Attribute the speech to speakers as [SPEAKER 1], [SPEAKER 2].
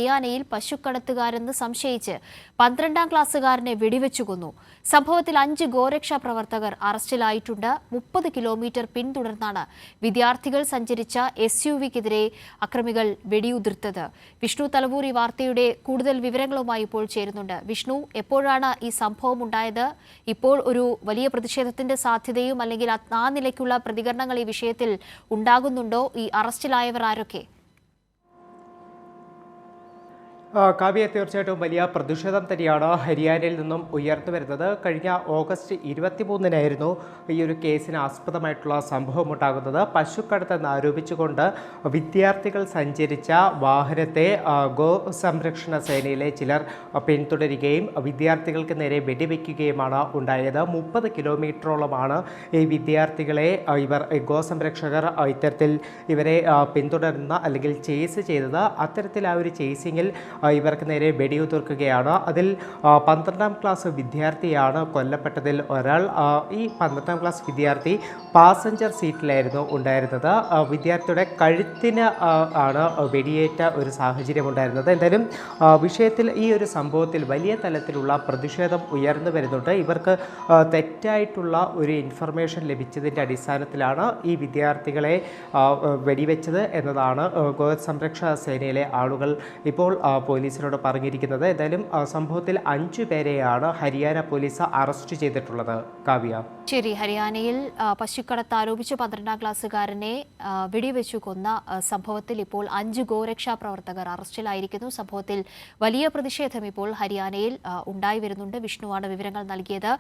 [SPEAKER 1] ഹരിയാനയിൽ പശുക്കടത്തുകാരെന്ന് സംശയിച്ച് 12ാം ക്ലാസ്സുകാരനെ വെടിവെച്ചു കൊന്നു. സംഭവത്തിൽ 5 ഗോരക്ഷാ പ്രവർത്തകർ അറസ്റ്റിലായിട്ടുണ്ട്. 30 കിലോമീറ്റർ പിന്തുടർന്നാണ് വിദ്യാർത്ഥികൾ സഞ്ചരിച്ച SUV-ക്കെതിരെ അക്രമികൾ വെടിയുതിർത്തത്. വിഷ്ണു തലവൂർ ഈ വാർത്തയുടെ കൂടുതൽ വിവരങ്ങളുമായി ഇപ്പോൾ ചേരുന്നുണ്ട്. വിഷ്ണു, എപ്പോഴാണ് ഈ സംഭവം ഉണ്ടായത്? ഇപ്പോൾ ഒരു വലിയ പ്രതിഷേധത്തിന്റെ സാധ്യതയും അല്ലെങ്കിൽ ആ നിലയ്ക്കുള്ള പ്രതികരണങ്ങൾ ഈ വിഷയത്തിൽ ഉണ്ടാകുന്നുണ്ടോ? ഈ അറസ്റ്റിലായവർ ആരൊക്കെ?
[SPEAKER 2] കാവ്യ, തീർച്ചയായിട്ടും വലിയ പ്രതിഷേധം തന്നെയാണ് ഹരിയാനയിൽ നിന്നും ഉയർന്നു വരുന്നത്. കഴിഞ്ഞ ഓഗസ്റ്റ് 23-നായിരുന്നു ഈ ഒരു കേസിന് ആസ്പദമായിട്ടുള്ള സംഭവം ഉണ്ടാകുന്നത്. പശുക്കടത്തെന്ന് ആരോപിച്ചുകൊണ്ട് വിദ്യാർത്ഥികൾ സഞ്ചരിച്ച വാഹനത്തെ ഗോ സംരക്ഷണ സേനയിലെ ചിലർ പിന്തുടരുകയും വിദ്യാർത്ഥികൾക്ക് നേരെ വെടിവെക്കുകയുമാണ് ഉണ്ടായത്. 30 കിലോമീറ്ററോളമാണ് ഈ വിദ്യാർത്ഥികളെ ഗോ സംരക്ഷകർ ഇത്തരത്തിൽ ഇവരെ പിന്തുടരുന്ന അല്ലെങ്കിൽ ചേസ് ചെയ്തത്. അത്തരത്തിൽ ആ ഒരു ചേസിങ്ങിൽ ഇവർക്ക് നേരെ വെടിയുതിർക്കുകയാണ്. അതിൽ 12ാം ക്ലാസ് വിദ്യാർത്ഥിയാണ് കൊല്ലപ്പെട്ടതിൽ ഒരാൾ. ഈ 12ാം ക്ലാസ് വിദ്യാർത്ഥി പാസഞ്ചർ സീറ്റിലായിരുന്നു ഉണ്ടായിരുന്നത്. വിദ്യാർത്ഥിയുടെ കഴുത്തിന് ആണ് വെടിയേറ്റ ഒരു സാഹചര്യം ഉണ്ടായിരുന്നത്. എന്തായാലും വിഷയത്തിൽ ഈ ഒരു സംഭവത്തിൽ വലിയ തലത്തിലുള്ള പ്രതിഷേധം ഉയർന്നു വരുന്നുണ്ട്. ഇവർക്ക് തെറ്റായിട്ടുള്ള ഒരു ഇൻഫർമേഷൻ ലഭിച്ചതിൻ്റെ അടിസ്ഥാനത്തിലാണ് ഈ വിദ്യാർത്ഥികളെ വെടിവെച്ചത് എന്നതാണ് ഗോ സംരക്ഷണ സേനയിലെ ആളുകൾ ഇപ്പോൾ പോലീസിനോട് പറഞ്ഞിരിക്കുന്നത്. എന്തായാലും സംഭവത്തിൽ 5 പേരെയാണ് ഹരിയാന പോലീസ് അറസ്റ്റ് ചെയ്തിട്ടുള്ളത്. കാവ്യ,
[SPEAKER 1] ശരി. ഹരിയാനയിൽ പശുക്കടത്ത് ആരോപിച്ച് 12ാം ക്ലാസ്സുകാരനെ വെടിവെച്ചു കൊന്ന സംഭവത്തിൽ ഇപ്പോൾ 5 ഗോരക്ഷാ പ്രവർത്തകർ അറസ്റ്റിലായിരിക്കുന്നു. സംഭവത്തിൽ വലിയ പ്രതിഷേധം ഇപ്പോൾ ഹരിയാനയിൽ ഉണ്ടായി വരുന്നുണ്ട്. വിഷ്ണുവാണ് വിവരങ്ങൾ നൽകിയത്.